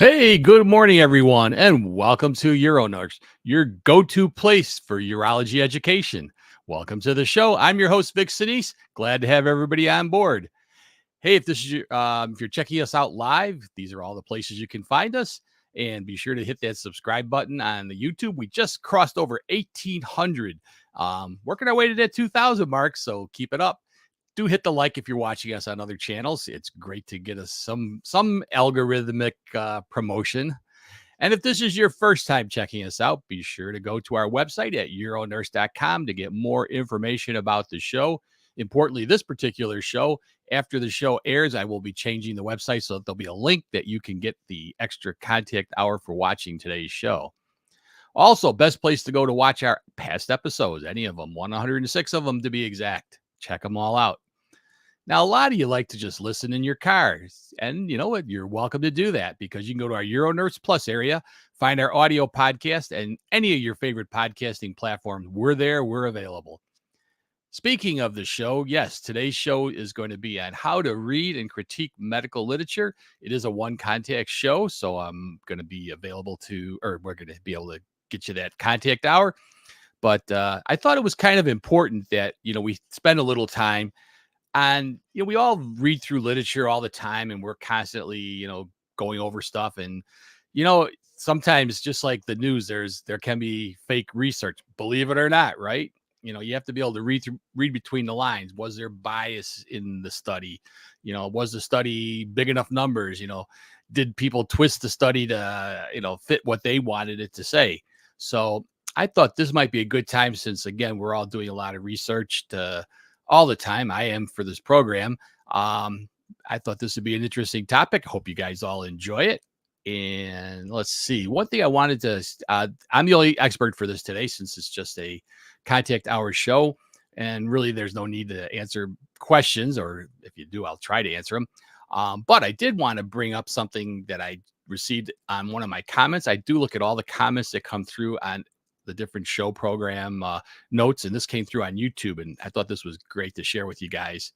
Hey, good morning, everyone, and welcome to UroNurse, your go-to place for urology education. Welcome to the show. I'm your host, Vic Sinise. Glad to have everybody on board. Hey, if this is if you're checking us out live, these are all the places you can find us, and be sure to hit that subscribe button on the YouTube. We just crossed over 1,800, working our way to that 2,000 mark. So keep it up. Do hit the like if you're watching us on other channels. It's great to get us some algorithmic promotion. And if this is your first time checking us out, be sure to go to our website at uronurse.com to get more information about the show. Importantly, this particular show, after the show airs, I will be changing the website so that there'll be a link that you can get the extra contact hour for watching today's show. Also, best place to go to watch our past episodes, any of them, 106 of them to be exact. Check them all out. Now, a lot of you like to just listen in your cars, and you know what? You're welcome to do that because you can go to our UroNurse Plus area, find our audio podcast, and any of your favorite podcasting platforms. We're there, we're available. Speaking of the show, yes, today's show is going to be on how to read and critique medical literature. It is a one contact show, so I'm going to be available we're going to be able to get you that contact hour. But I thought it was kind of important that, we spend a little time. And, we all read through literature all the time and we're constantly, going over stuff. And, sometimes just like the news, there can be fake research, believe it or not, right? You have to be able to read between the lines. Was there bias in the study? Was the study big enough numbers? Did people twist the study to, fit what they wanted it to say? So I thought this might be a good time since, again, we're all doing a lot of research all the time. I am for this program. I thought this would be an interesting topic. Hope you guys all enjoy it. And let's see. One thing I wanted to, I'm the only expert for this today since it's just a contact hour show. And really, there's no need to answer questions, or if you do, I'll try to answer them. But I did want to bring up something that I received on one of my comments. I do look at all the comments that come through on the different show program notes, and this came through on YouTube, and I thought this was great to share with you guys.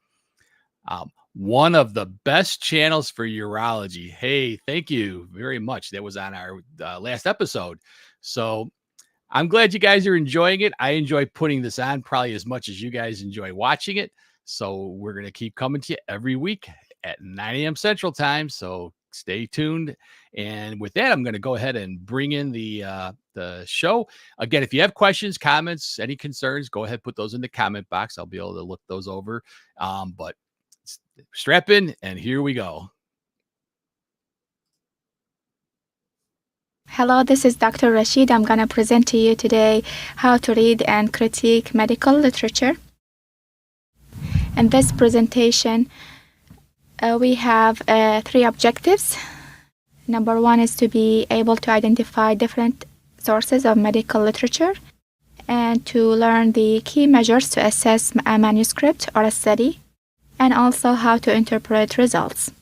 One of the best channels for urology. Hey, thank you very much. That was on our last episode. So I'm glad you guys are enjoying it. I enjoy putting this on probably as much as you guys enjoy watching it. So we're going to keep coming to you every week at 9 a.m. Central Time. So stay tuned. And with that, I'm going to go ahead and bring in the show. Again, if you have questions, comments, any concerns, go ahead, put those in the comment box. I'll be able to look those over. But strap in, and here we go. Hello, this is Dr. Rashid. I'm going to present to you today how to read and critique medical literature. In this presentation, we have 3 objectives. Number 1 is to be able to identify different sources of medical literature and to learn the key measures to assess a manuscript or a study, and also how to interpret results.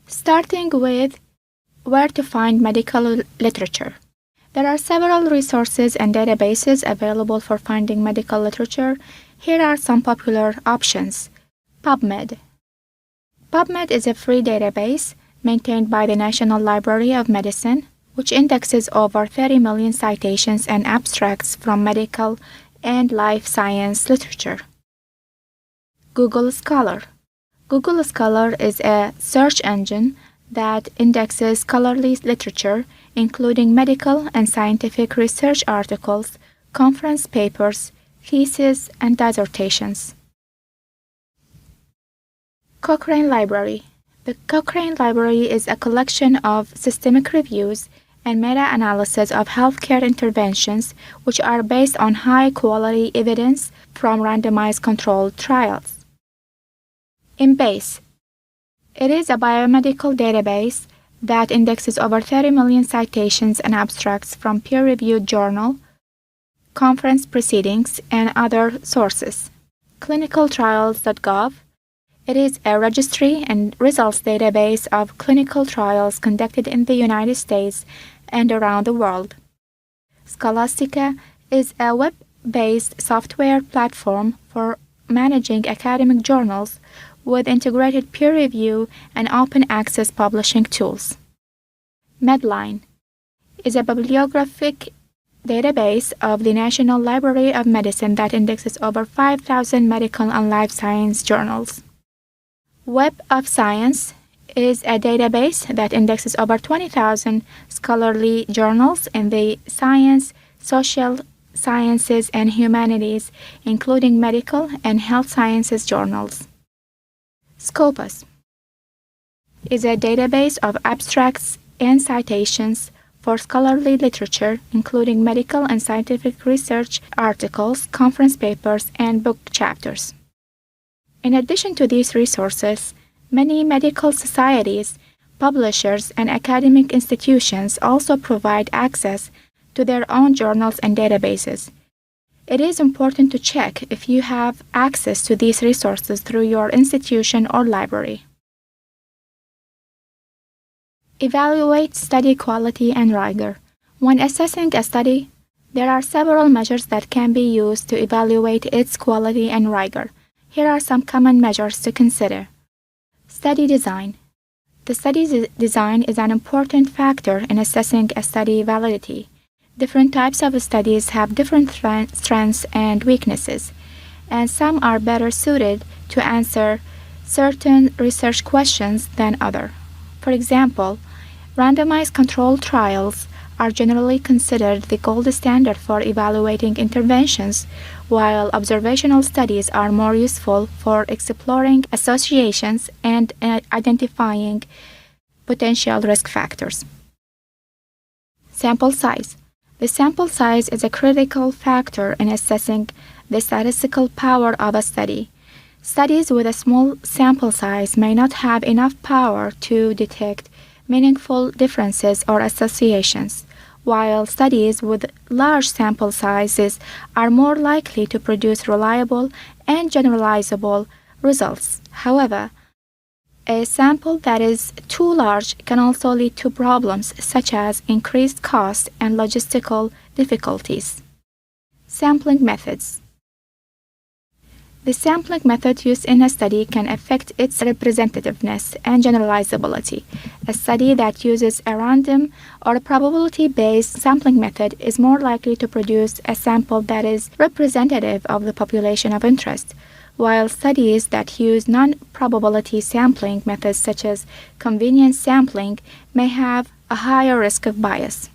Starting with where to find medical literature. There are several resources and databases available for finding medical literature. Here are some popular options. PubMed. PubMed is a free database maintained by the National Library of Medicine, which indexes over 30 million citations and abstracts from medical and life science literature. Google Scholar. Google Scholar is a search engine that indexes scholarly literature, including medical and scientific research articles, conference papers, theses, and dissertations. Cochrane Library. The Cochrane Library is a collection of systemic reviews and meta-analysis of healthcare interventions which are based on high-quality evidence from randomized controlled trials. Embase. It is a biomedical database that indexes over 30 million citations and abstracts from peer-reviewed journal, conference proceedings, and other sources. ClinicalTrials.gov. It is a registry and results database of clinical trials conducted in the United States and around the world. Scholastica is a web-based software platform for managing academic journals with integrated peer review and open access publishing tools. Medline is a bibliographic database of the National Library of Medicine that indexes over 5,000 medical and life science journals. Web of Science is a database that indexes over 20,000 scholarly journals in the science, social sciences, and humanities, including medical and health sciences journals. Scopus is a database of abstracts and citations for scholarly literature, including medical and scientific research articles, conference papers, and book chapters. In addition to these resources, many medical societies, publishers, and academic institutions also provide access to their own journals and databases. It is important to check if you have access to these resources through your institution or library. Evaluate study quality and rigor. When assessing a study, there are several measures that can be used to evaluate its quality and rigor. Here are some common measures to consider. Study design. The study design is an important factor in assessing a study validity. Different types of studies have different strengths and weaknesses, and some are better suited to answer certain research questions than others. For example, randomized controlled trials are generally considered the gold standard for evaluating interventions, while observational studies are more useful for exploring associations and identifying potential risk factors. Sample size. The sample size is a critical factor in assessing the statistical power of a study. Studies with a small sample size may not have enough power to detect meaningful differences or associations, while studies with large sample sizes are more likely to produce reliable and generalizable results. However, a sample that is too large can also lead to problems such as increased cost and logistical difficulties. Sampling methods. The sampling method used in a study can affect its representativeness and generalizability. A study that uses a random or probability-based sampling method is more likely to produce a sample that is representative of the population of interest, while studies that use non-probability sampling methods such as convenience sampling may have a higher risk of bias.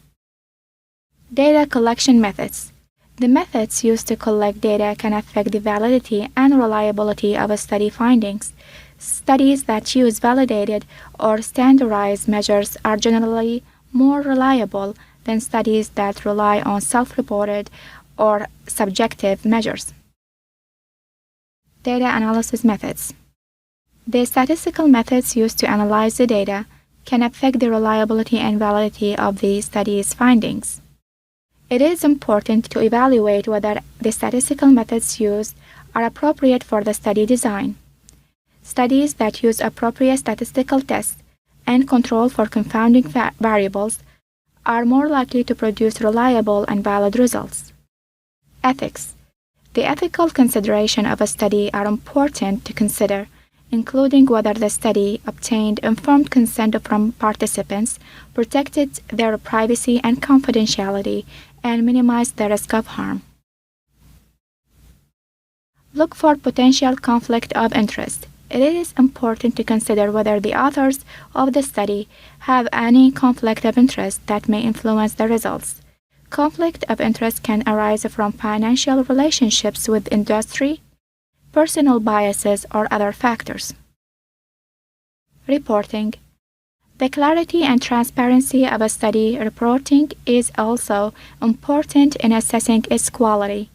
Data collection methods. The methods used to collect data can affect the validity and reliability of a study findings. Studies that use validated or standardized measures are generally more reliable than studies that rely on self-reported or subjective measures. Data analysis methods. The statistical methods used to analyze the data can affect the reliability and validity of the study's findings. It is important to evaluate whether the statistical methods used are appropriate for the study design. Studies that use appropriate statistical tests and control for confounding variables are more likely to produce reliable and valid results. Ethics. The ethical considerations of a study are important to consider, including whether the study obtained informed consent from participants, protected their privacy and confidentiality, and minimized the risk of harm. Look for potential conflict of interest. It is important to consider whether the authors of the study have any conflict of interest that may influence the results. Conflict of interest can arise from financial relationships with industry, personal biases, or other factors. Reporting. The clarity and transparency of a study reporting is also important in assessing its quality.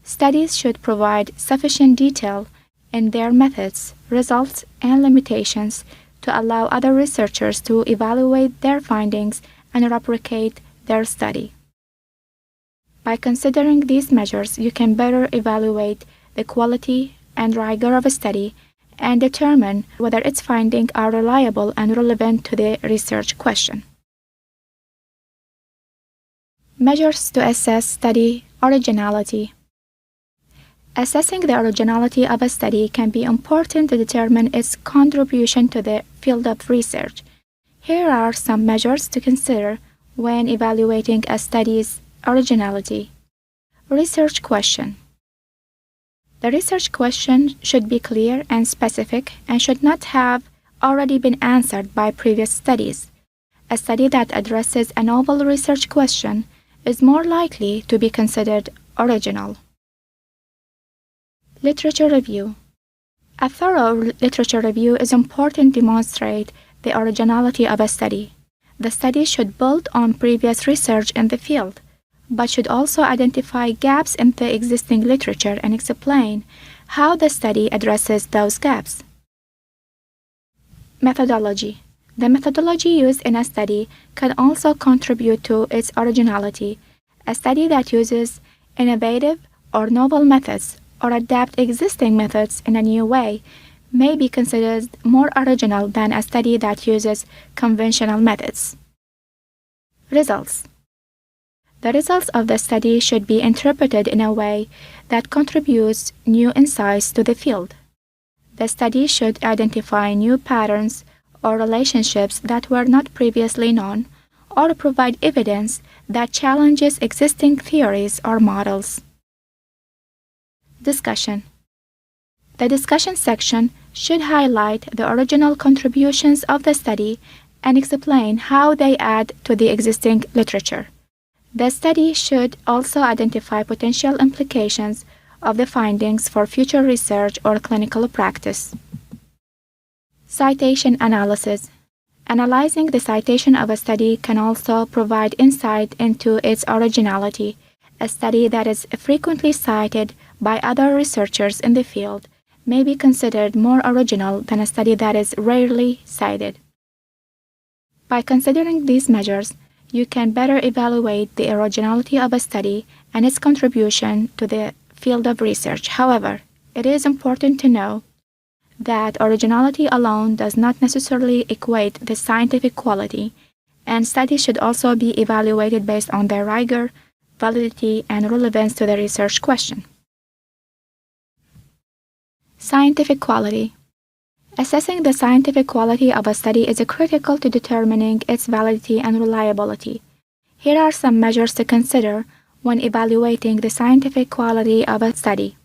Studies should provide sufficient detail in their methods, results, and limitations to allow other researchers to evaluate their findings and replicate their study. By considering these measures, you can better evaluate the quality and rigor of a study and determine whether its findings are reliable and relevant to the research question. Measures to assess study originality. Assessing the originality of a study can be important to determine its contribution to the field of research. Here are some measures to consider when evaluating a study's originality. Research question. The research question should be clear and specific and should not have already been answered by previous studies. A study that addresses a novel research question is more likely to be considered original. Literature review. A thorough literature review is important to demonstrate the originality of a study. The study should build on previous research in the field, but should also identify gaps in the existing literature and explain how the study addresses those gaps. Methodology. The methodology used in a study can also contribute to its originality. A study that uses innovative or novel methods or adapt existing methods in a new way may be considered more original than a study that uses conventional methods. Results. The results of the study should be interpreted in a way that contributes new insights to the field. The study should identify new patterns or relationships that were not previously known, or provide evidence that challenges existing theories or models. Discussion. The discussion section should highlight the original contributions of the study and explain how they add to the existing literature. The study should also identify potential implications of the findings for future research or clinical practice. Citation analysis. Analyzing the citation of a study can also provide insight into its originality. A study that is frequently cited by other researchers in the field may be considered more original than a study that is rarely cited. By considering these measures, you can better evaluate the originality of a study and its contribution to the field of research. However, it is important to know that originality alone does not necessarily equate the scientific quality, and studies should also be evaluated based on their rigor, validity, and relevance to the research question. Scientific quality. Assessing the scientific quality of a study is critical to determining its validity and reliability. Here are some measures to consider when evaluating the scientific quality of a study.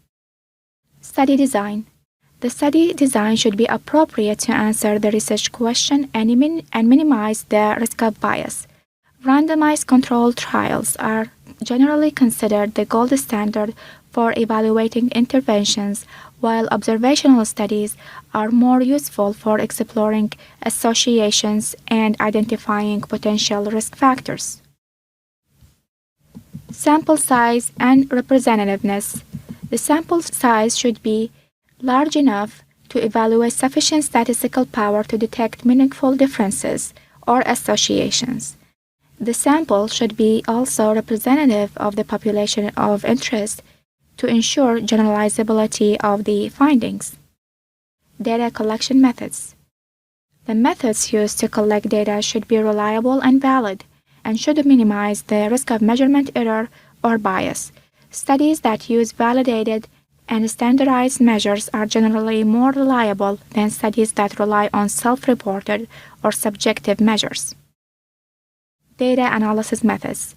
Study design. The study design should be appropriate to answer the research question and minimize the risk of bias. Randomized controlled trials are generally considered the gold standard for evaluating interventions, while observational studies are more useful for exploring associations and identifying potential risk factors. Sample size and representativeness. The sample size should be large enough to evaluate sufficient statistical power to detect meaningful differences or associations. The sample should be also representative of the population of interest to ensure generalizability of the findings. Data collection methods. The methods used to collect data should be reliable and valid and should minimize the risk of measurement error or bias. Studies that use validated and standardized measures are generally more reliable than studies that rely on self-reported or subjective measures. Data analysis methods.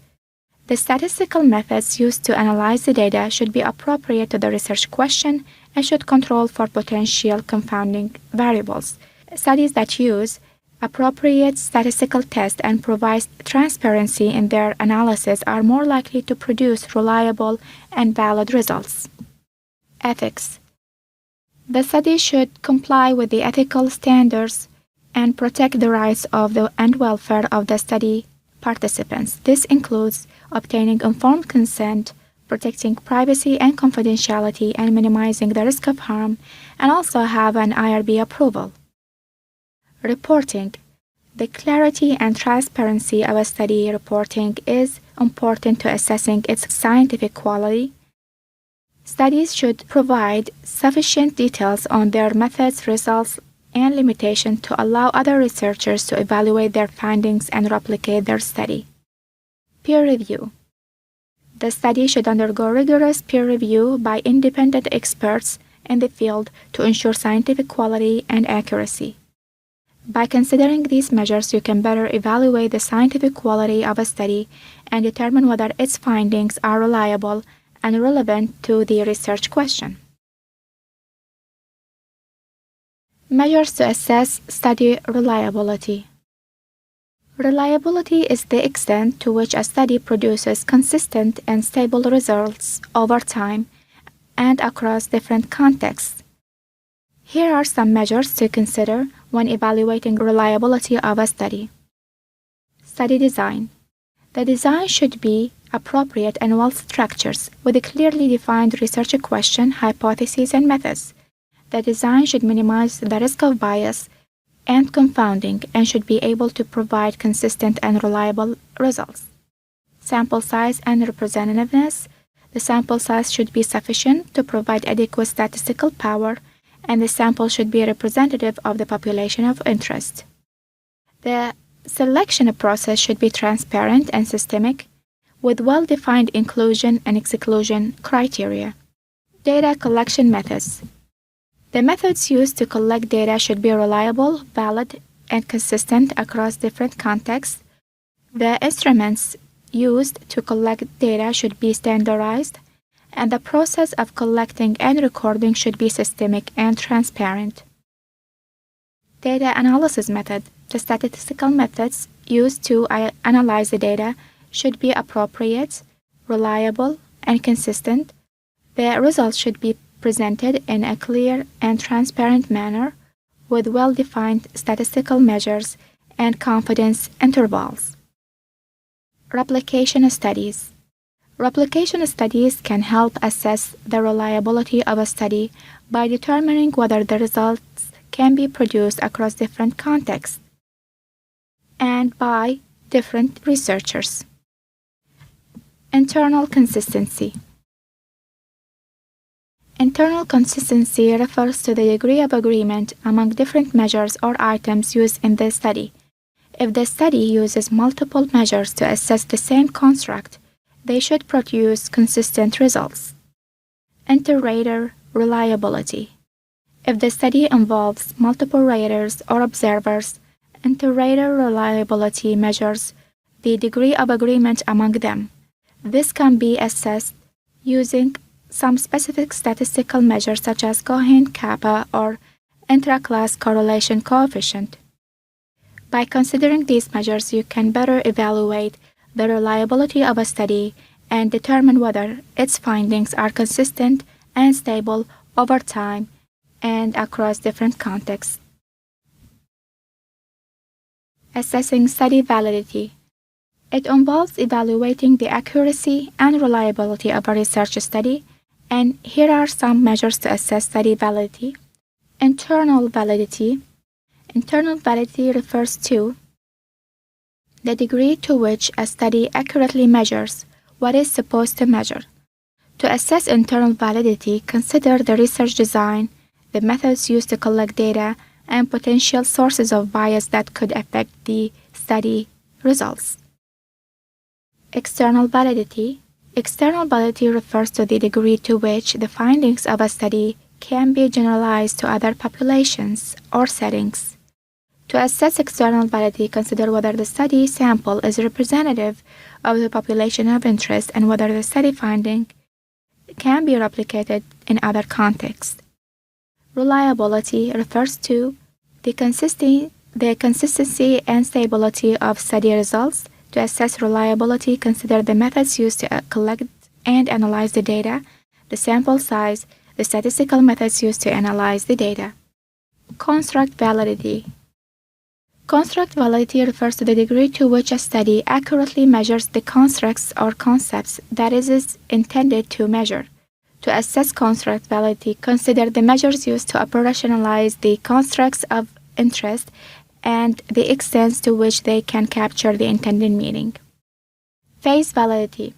The statistical methods used to analyze the data should be appropriate to the research question and should control for potential confounding variables. Studies that use appropriate statistical tests and provide transparency in their analysis are more likely to produce reliable and valid results. Ethics. The study should comply with the ethical standards and protect the rights of and welfare of the study participants. This includes obtaining informed consent, protecting privacy and confidentiality, and minimizing the risk of harm, and also have an IRB approval. Reporting. The clarity and transparency of a study reporting is important to assessing its scientific quality. Studies should provide sufficient details on their methods, results, and limitations to allow other researchers to evaluate their findings and replicate their study. Peer review. The study should undergo rigorous peer review by independent experts in the field to ensure scientific quality and accuracy. By considering these measures, you can better evaluate the scientific quality of a study and determine whether its findings are reliable and relevant to the research question. Measures to assess study reliability. Reliability is the extent to which a study produces consistent and stable results over time and across different contexts. Here are some measures to consider when evaluating reliability of a study. Study design. The design should be appropriate and well-structured, with a clearly defined research question, hypotheses, and methods. The design should minimize the risk of bias and confounding and should be able to provide consistent and reliable results. Sample size and representativeness. The sample size should be sufficient to provide adequate statistical power, and the sample should be representative of the population of interest. The selection process should be transparent and systemic, with well-defined inclusion and exclusion criteria. Data collection methods. The methods used to collect data should be reliable, valid, and consistent across different contexts. The instruments used to collect data should be standardized, and the process of collecting and recording should be systemic and transparent. Data analysis method. The statistical methods used to analyze the data should be appropriate, reliable, and consistent. The results should be presented in a clear and transparent manner with well-defined statistical measures and confidence intervals. Replication studies. Replication studies can help assess the reliability of a study by determining whether the results can be produced across different contexts and by different researchers. Internal consistency. Internal consistency refers to the degree of agreement among different measures or items used in the study. If the study uses multiple measures to assess the same construct, they should produce consistent results. Inter-rater reliability. If the study involves multiple raters or observers, inter-rater reliability measures the degree of agreement among them. This can be assessed using some specific statistical measures such as Cohen-Kappa or intra-class correlation coefficient. By considering these measures, you can better evaluate the reliability of a study and determine whether its findings are consistent and stable over time and across different contexts. Assessing study validity. It involves evaluating the accuracy and reliability of a research study, and here are some measures to assess study validity. Internal validity. Internal validity refers to the degree to which a study accurately measures what is supposed to measure. To assess internal validity, consider the research design, the methods used to collect data, and potential sources of bias that could affect the study results. External validity. External validity refers to the degree to which the findings of a study can be generalized to other populations or settings. To assess external validity, consider whether the study sample is representative of the population of interest and whether the study finding can be replicated in other contexts. Reliability refers to the consistency and stability of study results. To assess reliability, consider the methods used to collect and analyze the data, the sample size, the statistical methods used to analyze the data. Construct validity. Construct validity refers to the degree to which a study accurately measures the constructs or concepts that it is intended to measure. To assess construct validity, consider the measures used to operationalize the constructs of interest and the extent to which they can capture the intended meaning. Phase validity.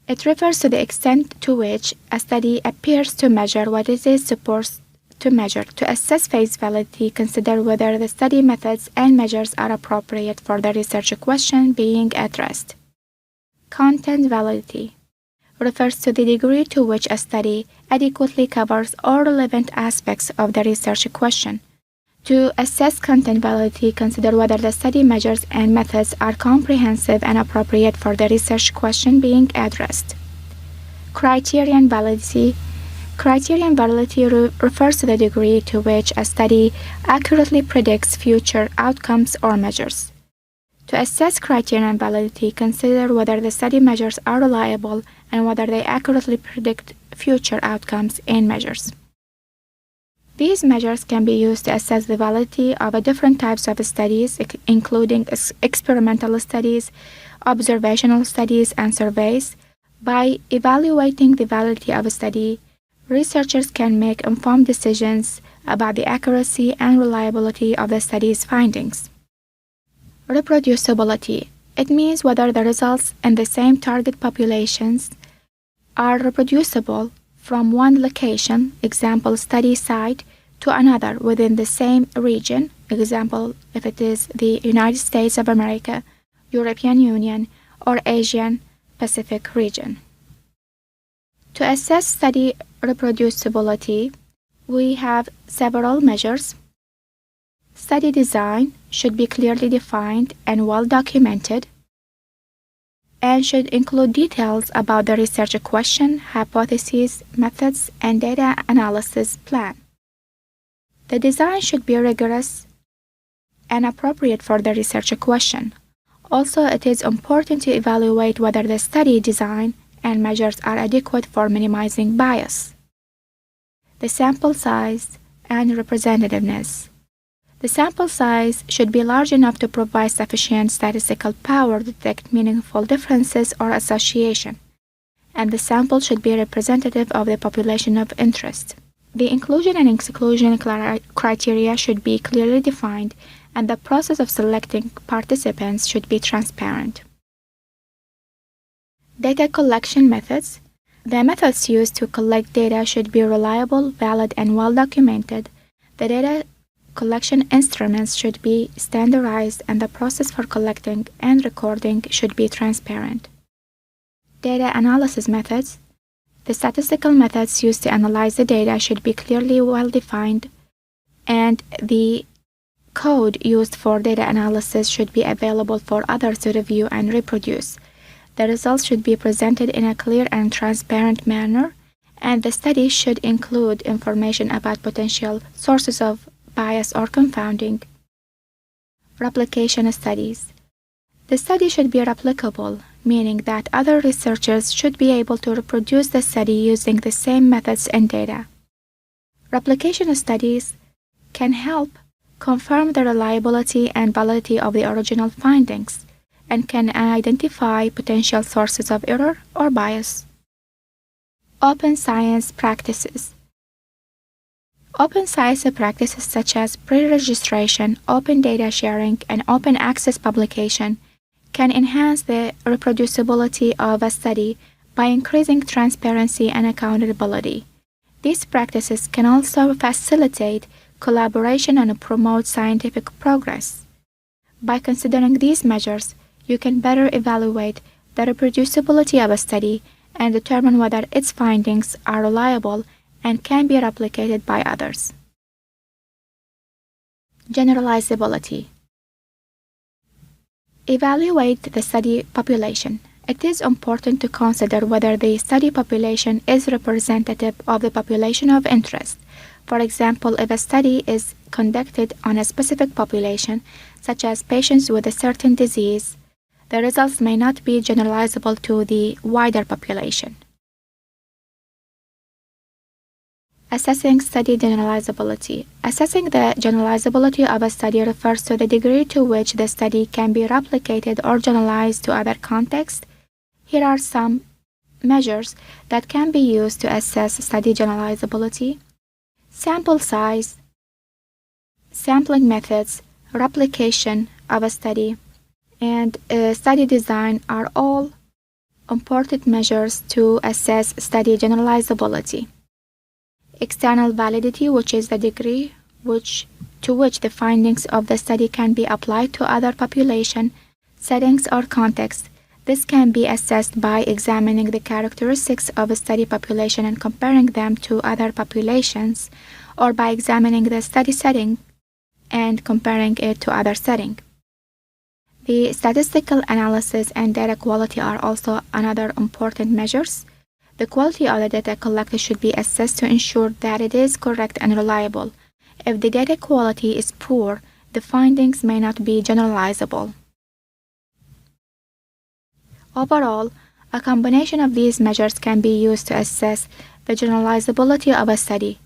It refers to the extent to which a study appears to measure what it is supposed to measure. To assess phase validity, consider whether the study methods and measures are appropriate for the research question being addressed. Content validity refers to the degree to which a study adequately covers all relevant aspects of the research question. To assess content validity, consider whether the study measures and methods are comprehensive and appropriate for the research question being addressed. Criterion validity. Criterion validity refers to the degree to which a study accurately predicts future outcomes or measures. To assess criterion validity, consider whether the study measures are reliable and whether they accurately predict future outcomes and measures. These measures can be used to assess the validity of different types of studies, including experimental studies, observational studies, and surveys. By evaluating the validity of a study, researchers can make informed decisions about the accuracy and reliability of the study's findings. Reproducibility. It means whether the results in the same target populations are reproducible from one location, example study site, to another within the same region, example if it is the United States of America, European Union, or Asian Pacific region. To assess study reproducibility, we have several measures. Study design should be clearly defined and well documented, and should include details about the research question, hypotheses, methods, and data analysis plan. The design should be rigorous and appropriate for the research question. Also, it is important to evaluate whether the study design and measures are adequate for minimizing bias. The sample size and representativeness. The sample size should be large enough to provide sufficient statistical power to detect meaningful differences or association, and the sample should be representative of the population of interest. The inclusion and exclusion criteria should be clearly defined, and the process of selecting participants should be transparent. Data collection methods. The methods used to collect data should be reliable, valid, and well documented. The data collection instruments should be standardized, and the process for collecting and recording should be transparent. Data analysis methods. The statistical methods used to analyze the data should be clearly well defined, and the code used for data analysis should be available for others to review and reproduce. The results should be presented in a clear and transparent manner, and the study should include information about potential sources of bias or confounding. Replication studies. The study should be replicable, meaning that other researchers should be able to reproduce the study using the same methods and data. Replication studies can help confirm the reliability and validity of the original findings, and can identify potential sources of error or bias. Open science practices. Open science practices such as pre-registration, open data sharing, and open access publication can enhance the reproducibility of a study by increasing transparency and accountability. These practices can also facilitate collaboration and promote scientific progress. By considering these measures, you can better evaluate the reproducibility of a study and determine whether its findings are reliable and can be replicated by others. Generalizability. Evaluate the study population. It is important to consider whether the study population is representative of the population of interest. For example, if a study is conducted on a specific population, such as patients with a certain disease, the results may not be generalizable to the wider population. Assessing study generalizability. Assessing the generalizability of a study refers to the degree to which the study can be replicated or generalized to other contexts. Here are some measures that can be used to assess study generalizability. Sample size, sampling methods, replication of a study, and study design are all important measures to assess study generalizability. External validity, which is the degree to which the findings of the study can be applied to other population, settings, or contexts. This can be assessed by examining the characteristics of a study population and comparing them to other populations, or by examining the study setting and comparing it to other settings. The statistical analysis and data quality are also another important measures. The quality of the data collected should be assessed to ensure that it is correct and reliable. If the data quality is poor, the findings may not be generalizable. Overall, a combination of these measures can be used to assess the generalizability of a study.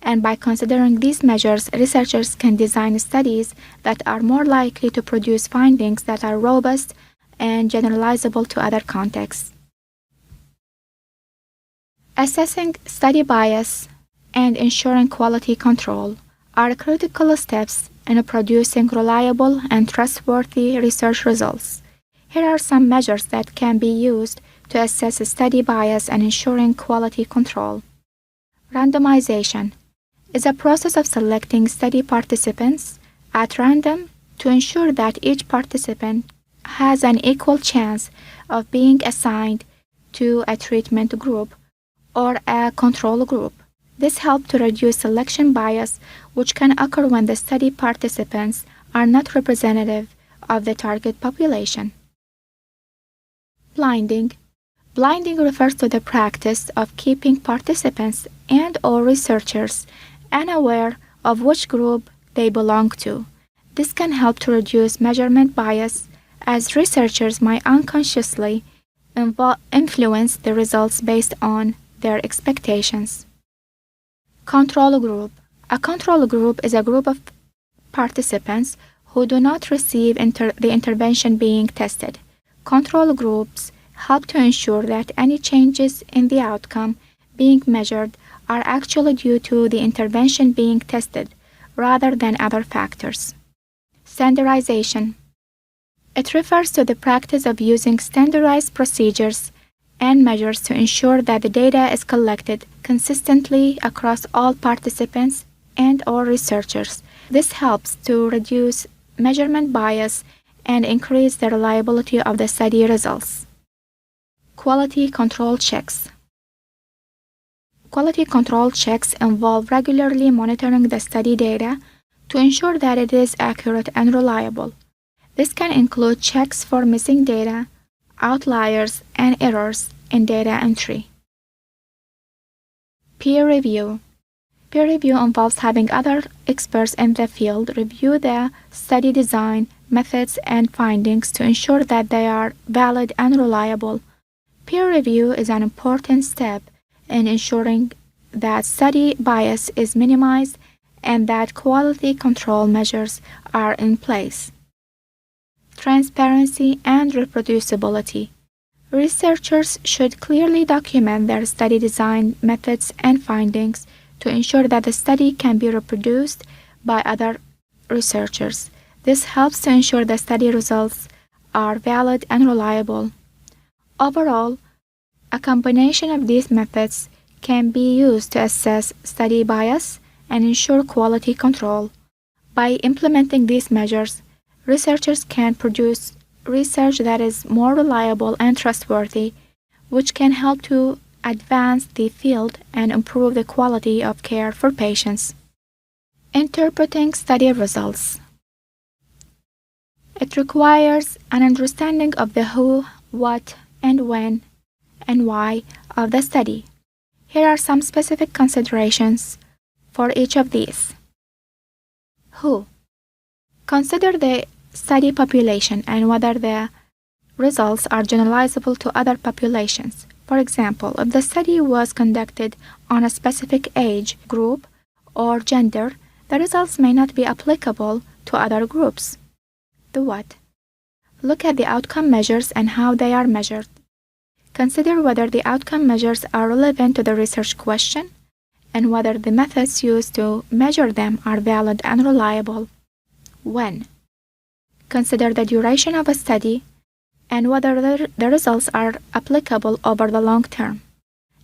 And by considering these measures, researchers can design studies that are more likely to produce findings that are robust and generalizable to other contexts. Assessing study bias and ensuring quality control are critical steps in producing reliable and trustworthy research results. Here are some measures that can be used to assess study bias and ensuring quality control. Randomization is a process of selecting study participants at random to ensure that each participant has an equal chance of being assigned to a treatment group or a control group. This helps to reduce selection bias, which can occur when the study participants are not representative of the target population. Blinding. Blinding refers to the practice of keeping participants and/or researchers unaware of which group they belong to. This can help to reduce measurement bias, as researchers might unconsciously influence the results based on their expectations. Control group. A control group is a group of participants who do not receive the intervention being tested. Control groups help to ensure that any changes in the outcome being measured are actually due to the intervention being tested rather than other factors. Standardization. It refers to the practice of using standardized procedures and measures to ensure that the data is collected consistently across all participants and/or researchers. This helps to reduce measurement bias and increase the reliability of the study results. Quality control checks. Quality control checks involve regularly monitoring the study data to ensure that it is accurate and reliable. This can include checks for missing data, outliers, and errors in data entry. Peer review. Peer review involves having other experts in the field review the study design, methods, and findings to ensure that they are valid and reliable. Peer review is an important step in ensuring that study bias is minimized and that quality control measures are in place. Transparency and reproducibility. Researchers should clearly document their study design, methods, and findings to ensure that the study can be reproduced by other researchers. This helps to ensure the study results are valid and reliable. Overall, a combination of these methods can be used to assess study bias and ensure quality control. By implementing these measures, researchers can produce research that is more reliable and trustworthy, which can help to advance the field and improve the quality of care for patients. Interpreting study results. It requires an understanding of the who, what, and when, and why of the study. Here are some specific considerations for each of these. Who? Consider the study population and whether the results are generalizable to other populations. For example, if the study was conducted on a specific age group or gender, the results may not be applicable to other groups. The what? Look at the outcome measures and how they are measured. Consider whether the outcome measures are relevant to the research question and whether the methods used to measure them are valid and reliable. When? Consider the duration of a study and whether the results are applicable over the long term.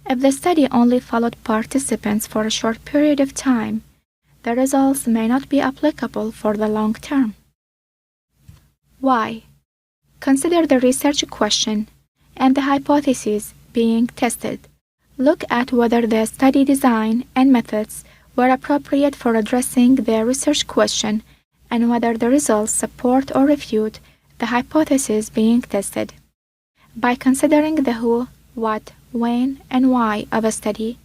If the study only followed participants for a short period of time, the results may not be applicable for the long term. Why? Consider the research question and the hypotheses being tested. Look at whether the study design and methods where appropriate for addressing the research question and whether the results support or refute the hypothesis being tested. By considering the who, what, when, and why of a study,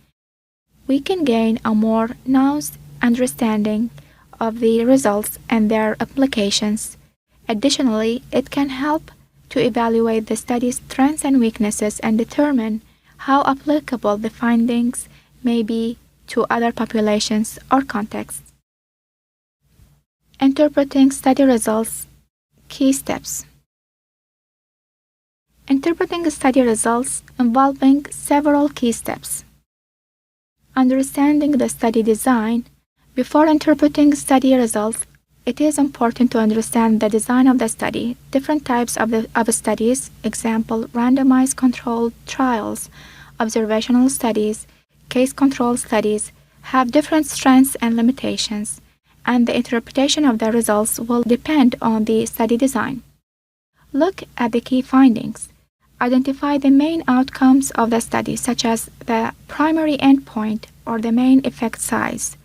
we can gain a more nuanced understanding of the results and their applications. Additionally, it can help to evaluate the study's strengths and weaknesses and determine how applicable the findings may be to other populations or contexts. Interpreting study results. Key steps. Interpreting study results involving several key steps. Understanding the study design. Before interpreting study results, it is important to understand the design of the study. Different types of studies, example, randomized controlled trials, observational studies, case-control studies, have different strengths and limitations, and the interpretation of the results will depend on the study design. Look at the key findings. Identify the main outcomes of the study, such as the primary endpoint or the main effect size.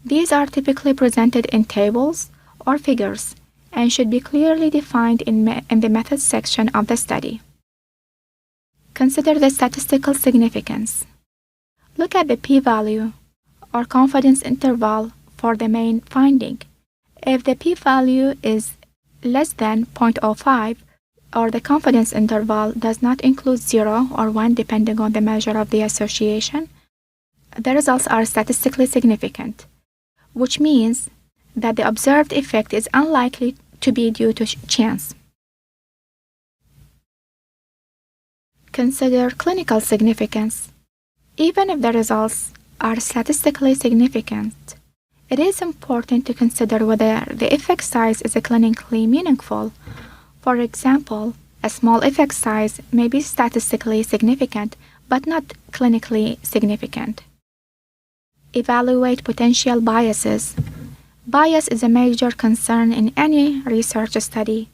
These are typically presented in tables or figures and should be clearly defined in the methods section of the study. Consider the statistical significance. Look at the p-value or confidence interval for the main finding. If the p-value is less than 0.05 or the confidence interval does not include 0 or 1 depending on the measure of the association, the results are statistically significant, which means that the observed effect is unlikely to be due to chance. Consider clinical significance. Even if the results are statistically significant, it is important to consider whether the effect size is clinically meaningful. For example, a small effect size may be statistically significant but not clinically significant. Evaluate potential biases. Bias is a major concern in any research study.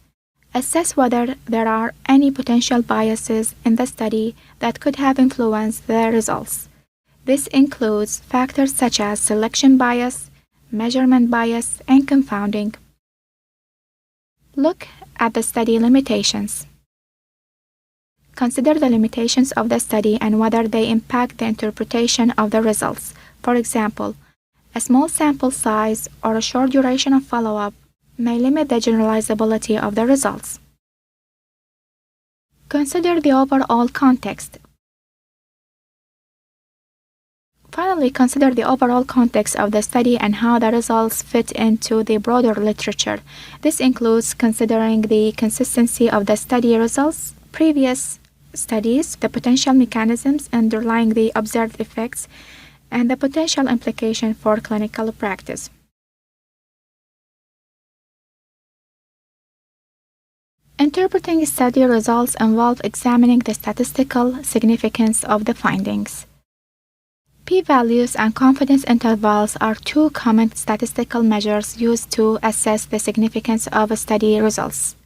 Assess whether there are any potential biases in the study that could have influenced the results. This includes factors such as selection bias, measurement bias, and confounding. Look at the study limitations. Consider the limitations of the study and whether they impact the interpretation of the results. For example, a small sample size or a short duration of follow-up may limit the generalizability of the results. Consider the overall context. Finally, consider the overall context of the study and how the results fit into the broader literature. This includes considering the consistency of the study results, previous studies, the potential mechanisms underlying the observed effects, and the potential implication for clinical practice. Interpreting study results involve examining the statistical significance of the findings. P-values and confidence intervals are two common statistical measures used to assess the significance of study results.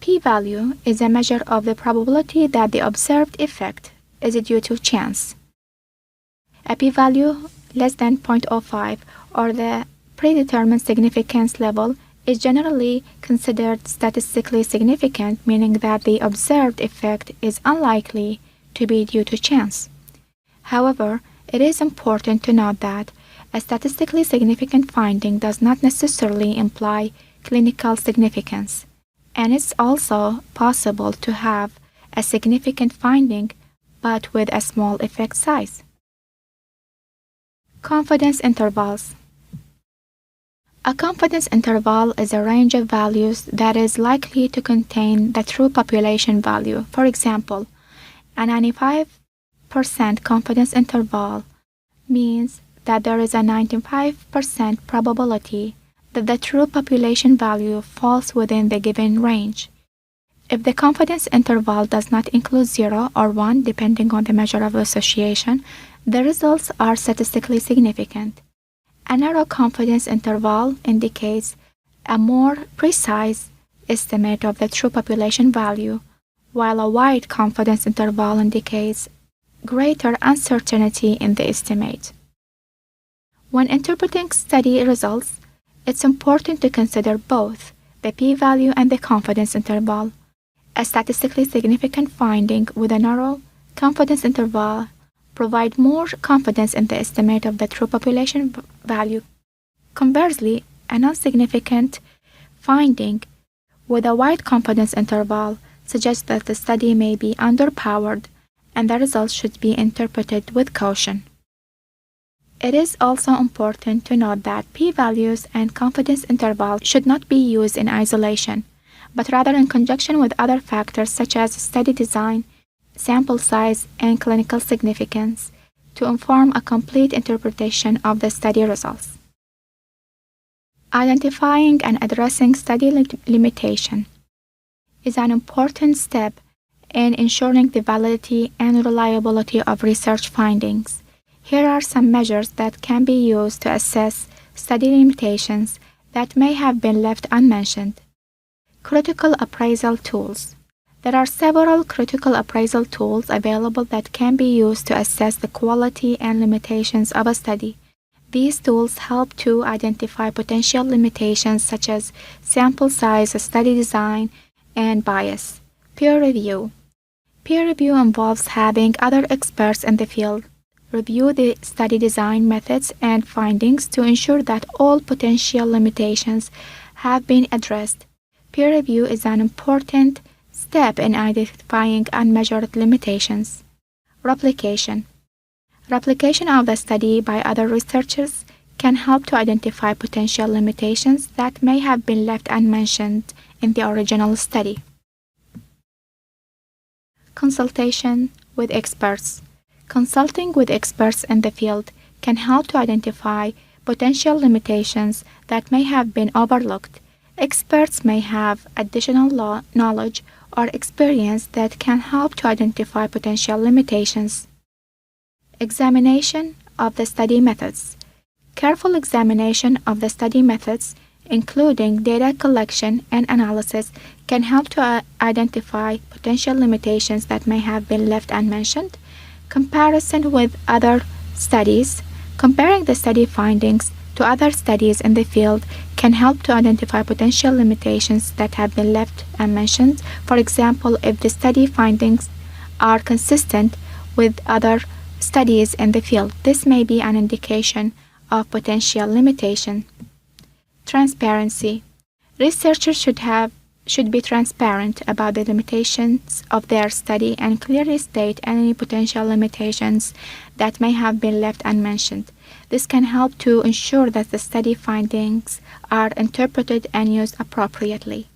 P-value is a measure of the probability that the observed effect is due to chance. A p-value less than 0.05 or the predetermined significance level is generally considered statistically significant, meaning that the observed effect is unlikely to be due to chance. However, it is important to note that a statistically significant finding does not necessarily imply clinical significance, and it's also possible to have a significant finding but with a small effect size. Confidence intervals. A confidence interval is a range of values that is likely to contain the true population value. For example, a 95% confidence interval means that there is a 95% probability that the true population value falls within the given range. If the confidence interval does not include 0 or 1, depending on the measure of association, the results are statistically significant. A narrow confidence interval indicates a more precise estimate of the true population value, while a wide confidence interval indicates greater uncertainty in the estimate. When interpreting study results, it's important to consider both the p-value and the confidence interval. A statistically significant finding with a narrow confidence interval provide more confidence in the estimate of the true population value. Conversely, a non-significant finding with a wide confidence interval suggests that the study may be underpowered and the results should be interpreted with caution. It is also important to note that p-values and confidence intervals should not be used in isolation, but rather in conjunction with other factors such as study design, sample size, and clinical significance to inform a complete interpretation of the study results. Identifying and addressing study limitation is an important step in ensuring the validity and reliability of research findings. Here are some measures that can be used to assess study limitations that may have been left unmentioned. Critical appraisal tools. There are several critical appraisal tools available that can be used to assess the quality and limitations of a study. These tools help to identify potential limitations such as sample size, study design, and bias. Peer review. Peer review involves having other experts in the field review the study design methods and findings to ensure that all potential limitations have been addressed. Peer review is an important step in identifying unmeasured limitations. Replication. Replication of the study by other researchers can help to identify potential limitations that may have been left unmentioned in the original study. Consultation with experts. Consulting with experts in the field can help to identify potential limitations that may have been overlooked. Experts may have additional knowledge or experience that can help to identify potential limitations. Examination of the study methods. Careful examination of the study methods, including data collection and analysis, can help to identify potential limitations that may have been left unmentioned. Comparison with other studies. Comparing the study findings to other studies in the field can help to identify potential limitations that have been left unmentioned. For example, if the study findings are consistent with other studies in the field, this may be an indication of potential limitation. Transparency. Researchers should be transparent about the limitations of their study and clearly state any potential limitations that may have been left unmentioned. This can help to ensure that the study findings are interpreted and used appropriately.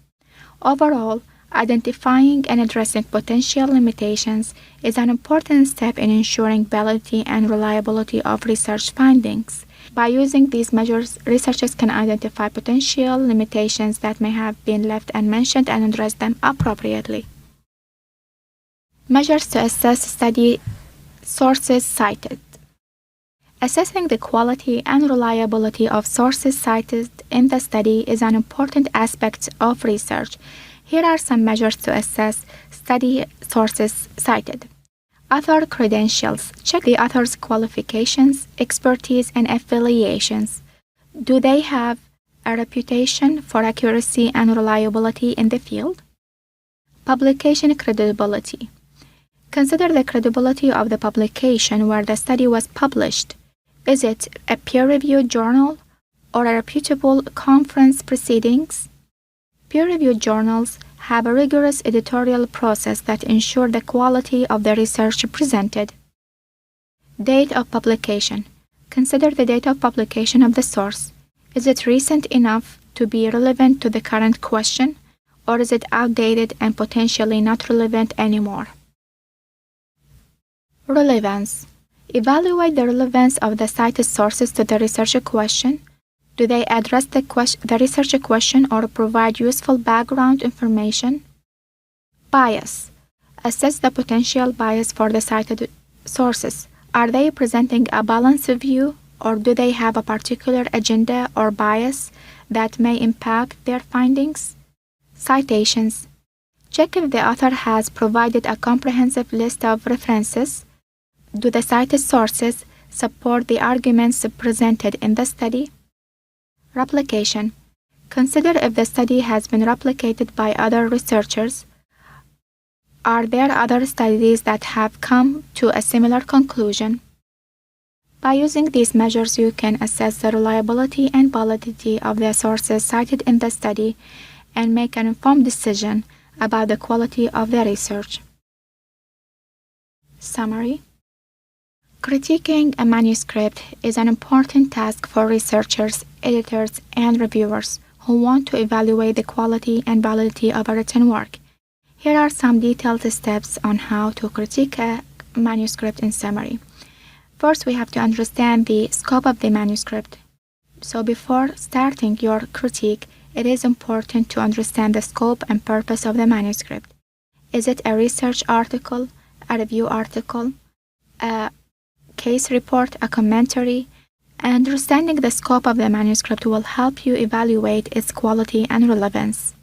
Overall, identifying and addressing potential limitations is an important step in ensuring validity and reliability of research findings. By using these measures, researchers can identify potential limitations that may have been left unmentioned and address them appropriately. Measures to assess study sources cited. Assessing the quality and reliability of sources cited in the study is an important aspect of research. Here are some measures to assess study sources cited. Author credentials. Check the author's qualifications, expertise, and affiliations. Do they have a reputation for accuracy and reliability in the field? Publication credibility. Consider the credibility of the publication where the study was published. Is it a peer-reviewed journal or a reputable conference proceedings? Peer-reviewed journals have a rigorous editorial process that ensure the quality of the research presented. Date of publication. Consider the date of publication of the source. Is it recent enough to be relevant to the current question, or is it outdated and potentially not relevant anymore? Relevance. Evaluate the relevance of the cited sources to the research question. Do they address the research question or provide useful background information? Bias. Assess the potential bias for the cited sources. Are they presenting a balanced view, or do they have a particular agenda or bias that may impact their findings? Citations. Check if the author has provided a comprehensive list of references. Do the cited sources support the arguments presented in the study. Replication. Consider if the study has been replicated by other researchers. Are there other studies that have come to a similar conclusion? By using these measures, you can assess the reliability and validity of the sources cited in the study and make an informed decision about the quality of the research. Summary. Critiquing a manuscript is an important task for researchers, editors, and reviewers who want to evaluate the quality and validity of a written work. Here are some detailed steps on how to critique a manuscript in summary. First, we have to understand the scope of the manuscript. So before starting your critique, it is important to understand the scope and purpose of the manuscript. Is it a research article, a review article, a case report, a commentary? Understanding the scope of the manuscript will help you evaluate its quality and relevance.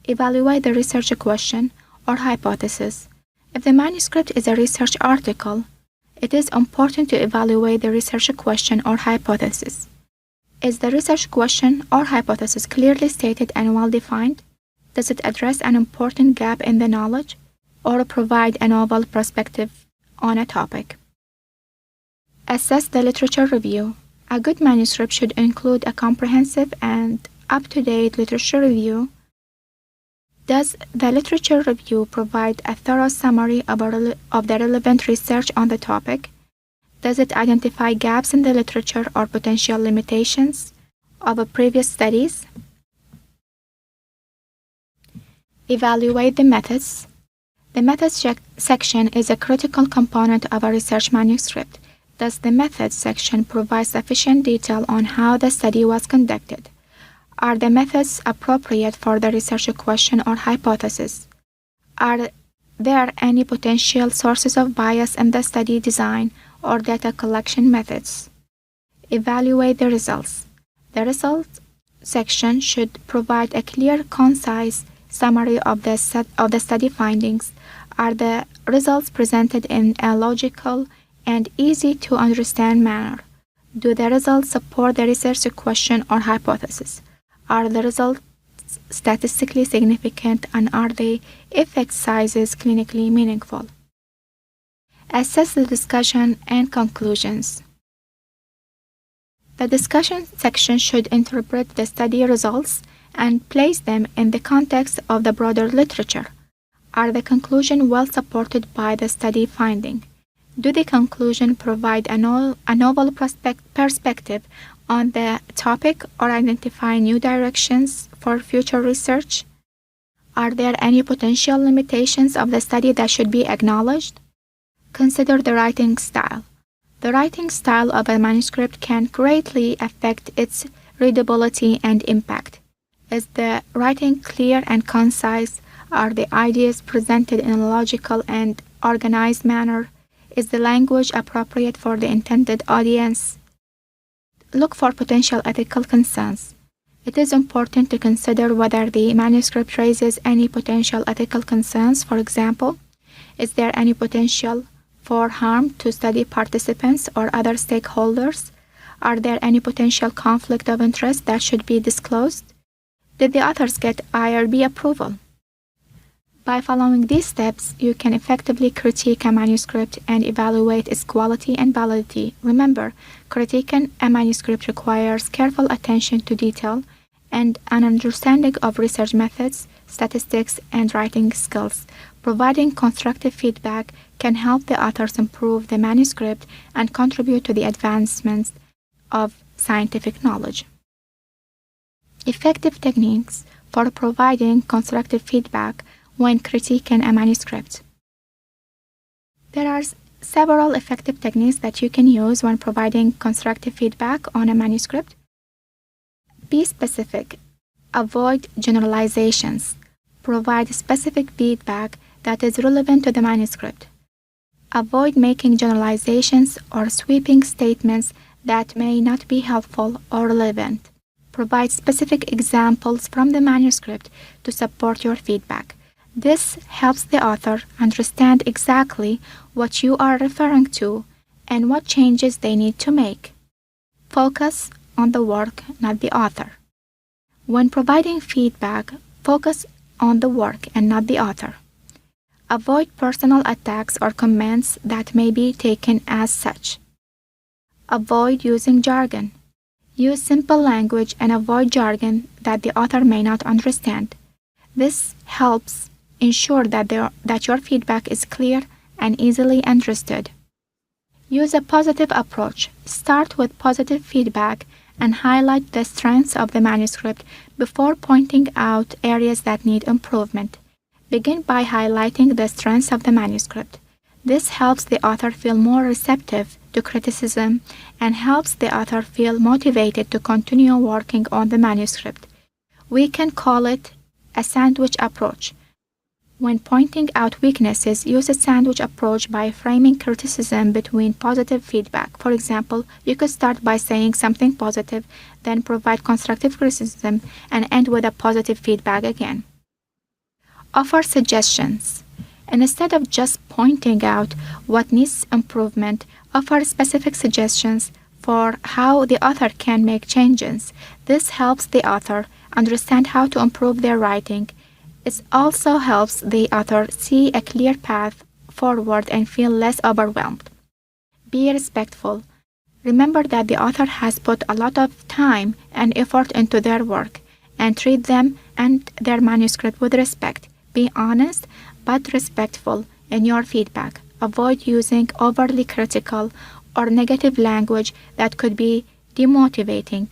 Evaluate the research question or hypothesis. If the manuscript is a research article, it is important to evaluate the research question or hypothesis. Is the research question or hypothesis clearly stated and well-defined? Does it address an important gap in the knowledge or provide a novel perspective on a topic? Assess the literature review. A good manuscript should include a comprehensive and up-to-date literature review. Does the literature review provide a thorough summary of the relevant research on the topic? Does it identify gaps in the literature or potential limitations of previous studies? Evaluate the methods. The methods section is a critical component of a research manuscript. Does the methods section provide sufficient detail on how the study was conducted? Are the methods appropriate for the research question or hypothesis? Are there any potential sources of bias in the study design or data collection methods? Evaluate the results. The results section should provide a clear, concise summary of the study findings. Are the results presented in a logical and easy to understand manner? Do the results support the research question or hypothesis? Are the results statistically significant and are the effect sizes clinically meaningful? Assess the discussion and conclusions. The discussion section should interpret the study results and place them in the context of the broader literature. Are the conclusions well supported by the study finding? Do the conclusion provide a novel perspective on the topic or identify new directions for future research? Are there any potential limitations of the study that should be acknowledged? Consider the writing style. The writing style of a manuscript can greatly affect its readability and impact. Is the writing clear and concise? Are the ideas presented in a logical and organized manner? Is the language appropriate for the intended audience? Look for potential ethical concerns. It is important to consider whether the manuscript raises any potential ethical concerns. For example, is there any potential for harm to study participants or other stakeholders? Are there any potential conflict of interest that should be disclosed? Did the authors get IRB approval? By following these steps, you can effectively critique a manuscript and evaluate its quality and validity. Remember, critiquing a manuscript requires careful attention to detail and an understanding of research methods, statistics, and writing skills. Providing constructive feedback can help the authors improve the manuscript and contribute to the advancement of scientific knowledge. Effective techniques for providing constructive feedback when critiquing a manuscript. There are several effective techniques that you can use when providing constructive feedback on a manuscript. Be specific. Avoid generalizations. Provide specific feedback that is relevant to the manuscript. Avoid making generalizations or sweeping statements that may not be helpful or relevant. Provide specific examples from the manuscript to support your feedback. This helps the author understand exactly what you are referring to and what changes they need to make. Focus on the work, not the author. When providing feedback, focus on the work and not the author. Avoid personal attacks or comments that may be taken as such. Avoid using jargon. Use simple language and avoid jargon that the author may not understand. This helps ensure that your feedback is clear and easily understood. Use a positive approach. Start with positive feedback and highlight the strengths of the manuscript before pointing out areas that need improvement. Begin by highlighting the strengths of the manuscript. This helps the author feel more receptive to criticism and helps the author feel motivated to continue working on the manuscript. We can call it a sandwich approach. When pointing out weaknesses, use a sandwich approach by framing criticism between positive feedback. For example, you could start by saying something positive, then provide constructive criticism, and end with a positive feedback again. Offer suggestions. Instead of just pointing out what needs improvement, offer specific suggestions for how the author can make changes. This helps the author understand how to improve their writing. It also helps the author see a clear path forward and feel less overwhelmed. Be respectful. Remember that the author has put a lot of time and effort into their work, and treat them and their manuscript with respect. Be honest but respectful in your feedback. Avoid using overly critical or negative language that could be demotivating.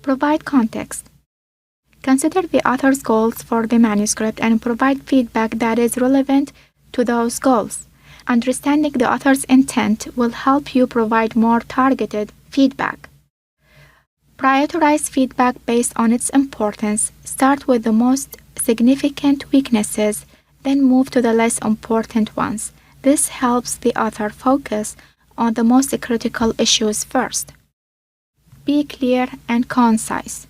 Provide context. Consider the author's goals for the manuscript and provide feedback that is relevant to those goals. Understanding the author's intent will help you provide more targeted feedback. Prioritize feedback based on its importance. Start with the most significant weaknesses, then move to the less important ones. This helps the author focus on the most critical issues first. Be clear and concise.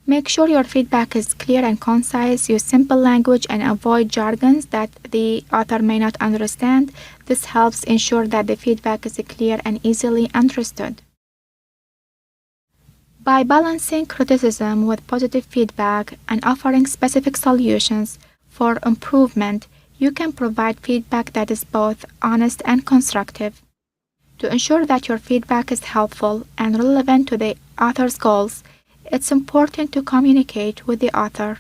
Make sure your feedback is clear and concise. Use simple language and avoid jargons that the author may not understand. This helps ensure that the feedback is clear and easily understood. By balancing criticism with positive feedback and offering specific solutions for improvement, you can provide feedback that is both honest and constructive. To ensure that your feedback is helpful and relevant to the author's goals, it's important to communicate with the author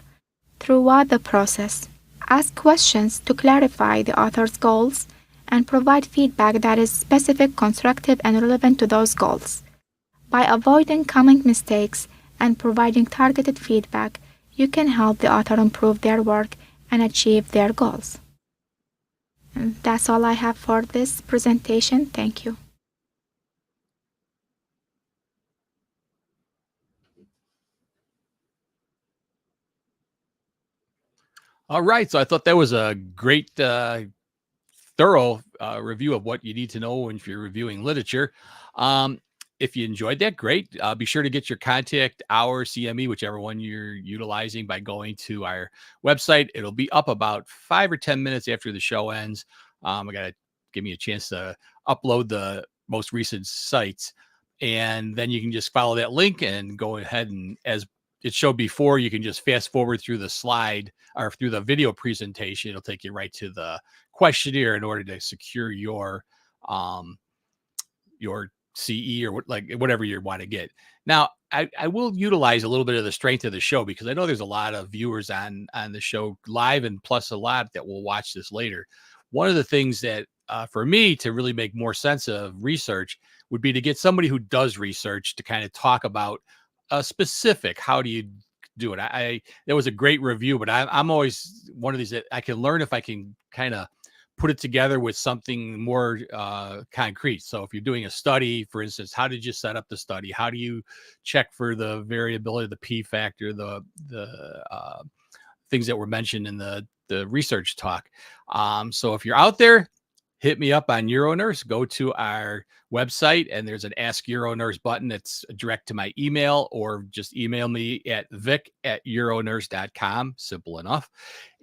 throughout the process. Ask questions to clarify the author's goals and provide feedback that is specific, constructive, and relevant to those goals. By avoiding common mistakes and providing targeted feedback, you can help the author improve their work and achieve their goals. And that's all I have for this presentation. Thank you. All right. So I thought that was a great, thorough review of what you need to know if you're reviewing literature. If you enjoyed that, great. Be sure to get your contact our CME, whichever one you're utilizing, by going to our website. It'll be up about 5 or 10 minutes after the show ends. I got to give me a chance to upload the most recent sites. And then you can just follow that link and go ahead, and as it showed before, you can just fast forward through the slide or through the video presentation. It'll take you right to the questionnaire in order to secure your CE or whatever you want to get. Now, I will utilize a little bit of the strength of the show because I know there's a lot of viewers on the show live, and plus a lot that will watch this later. One of the things that for me to really make more sense of research would be to get somebody who does research to kind of talk about a specific, how do you do it? That was a great review, but I'm always one of these that I can learn if I can kind of put it together with something more concrete. So if you're doing a study, for instance, how did you set up the study? How do you check for the variability, the P factor, the things that were mentioned in the research talk? So if you're out there, hit me up on UroNurse. Go to our website and there's an Ask UroNurse button that's direct to my email, or just email me at vic@uronurse.com. Simple enough.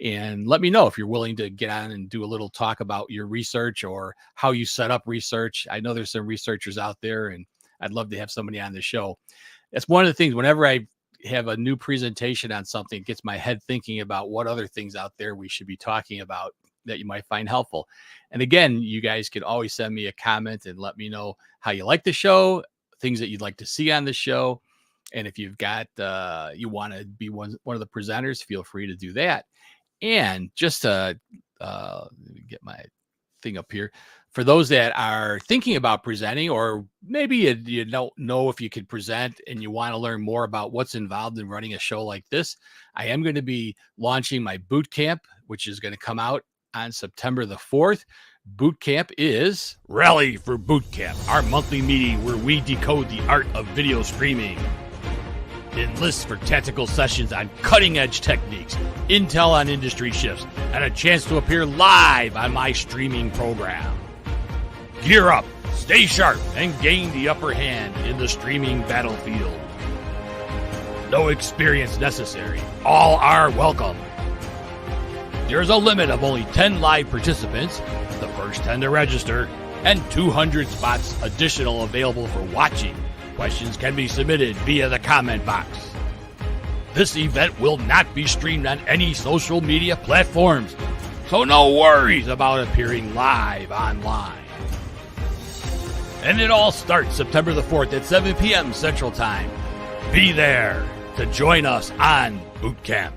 And let me know if you're willing to get on and do a little talk about your research or how you set up research. I know there's some researchers out there, and I'd love to have somebody on the show. That's one of the things, whenever I have a new presentation on something, it gets my head thinking about what other things out there we should be talking about that you might find helpful. And again, you guys can always send me a comment and let me know how you like the show, things that you'd like to see on the show. And if you've got, you want to be one of the presenters, feel free to do that. And just to let me get my thing up here. For those that are thinking about presenting, or maybe you don't know if you could present and you want to learn more about what's involved in running a show like this, I am going to be launching my boot camp, which is going to come out on September the 4th. Boot camp is Rally for Boot Camp, our monthly meeting where we decode the art of video streaming. Enlist for tactical sessions on cutting-edge techniques, intel on industry shifts, and a chance to appear live on my streaming program. Gear up, stay sharp, and gain the upper hand in the streaming battlefield. No experience necessary. All are welcome. There's a limit of only 10 live participants, the first 10 to register, and 200 spots additional available for watching. Questions can be submitted via the comment box. This event will not be streamed on any social media platforms, so no worries about appearing live online. And it all starts September the 4th at 7 p.m. Central Time. Be there to join us on Boot Camp.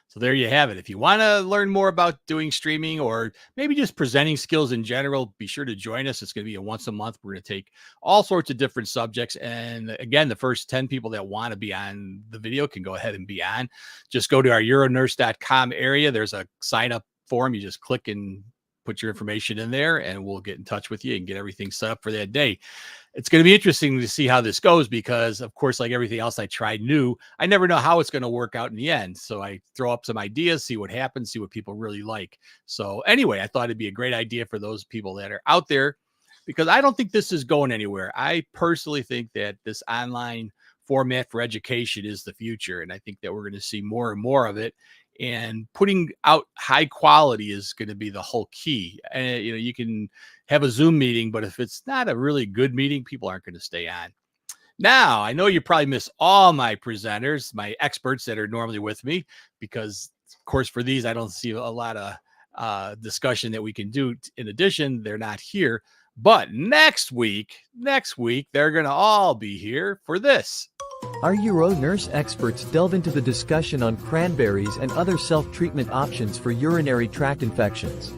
So there you have it. If you want to learn more about doing streaming or maybe just presenting skills in general, be sure to join us. It's going to be a once a month. We're going to take all sorts of different subjects. And again, the first 10 people that want to be on the video can go ahead and be on. Just go to our uronurse.com area. There's a sign up form. You just click and put your information in there and we'll get in touch with you and get everything set up for that day. It's going to be interesting to see how this goes because, of course, like everything else I tried new, I never know how it's going to work out in the end. So I throw up some ideas, see what happens, see what people really like. So anyway, I thought it'd be a great idea for those people that are out there because I don't think this is going anywhere. I personally think that this online format for education is the future. And I think that we're going to see more and more of it. And putting out high quality is going to be the whole key. And, you can have a Zoom meeting, but if it's not a really good meeting, people aren't going to stay on. Now, I know you probably miss all my presenters, my experts that are normally with me, because, of course, for these, I don't see a lot of discussion that we can do. In addition, they're not here. But next week, they're going to all be here for this. Our UroNurse experts delve into the discussion on cranberries and other self-treatment options for urinary tract infections.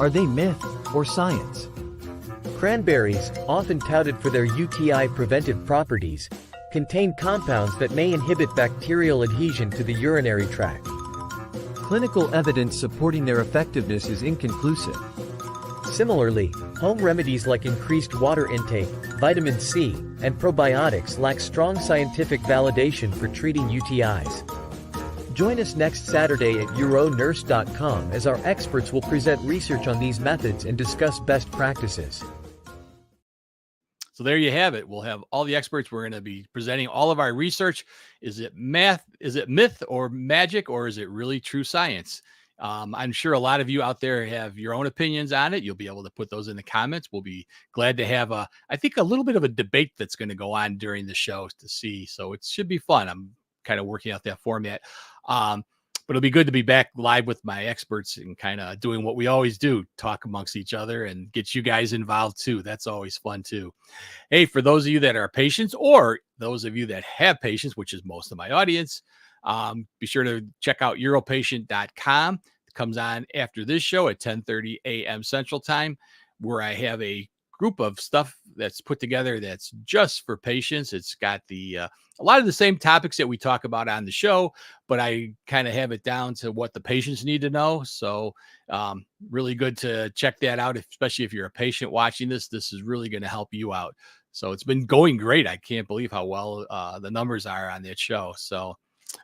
Are they myth or science? Cranberries, often touted for their UTI preventive properties, contain compounds that may inhibit bacterial adhesion to the urinary tract. Clinical evidence supporting their effectiveness is inconclusive. Similarly, home remedies like increased water intake, vitamin C, and probiotics lack strong scientific validation for treating UTIs. Join us next Saturday at uronurse.com as our experts will present research on these methods and discuss best practices. So there you have it. We'll have all the experts. We're going to be presenting all of our research. Is it math? Is it myth or magic, or is it really true science? I'm sure a lot of you out there have your own opinions on it. You'll be able to put those in the comments. We'll be glad to have I think a little bit of a debate that's going to go on during the show to see. So it should be fun. I'm kind of working out that format. But it'll be good to be back live with my experts and kind of doing what we always do, talk amongst each other and get you guys involved too. That's always fun too. Hey, for those of you that are patients or those of you that have patients, which is most of my audience, be sure to check out europatient.com. It comes on after this show at 10:30 a.m. Central Time, where I have a group of stuff that's put together that's just for patients. It's got a lot of the same topics that we talk about on the show, but I kind of have it down to what the patients need to know. So really good to check that out, especially if you're a patient watching this. This is really going to help you out. So it's been going great. I can't believe how well the numbers are on that show. So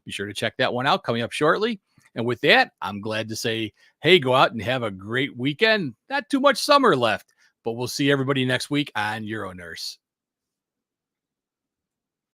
be sure to check that one out coming up shortly. And with that, I'm glad to say, hey, go out and have a great weekend. Not too much summer left, but we'll see everybody next week on UroNurse.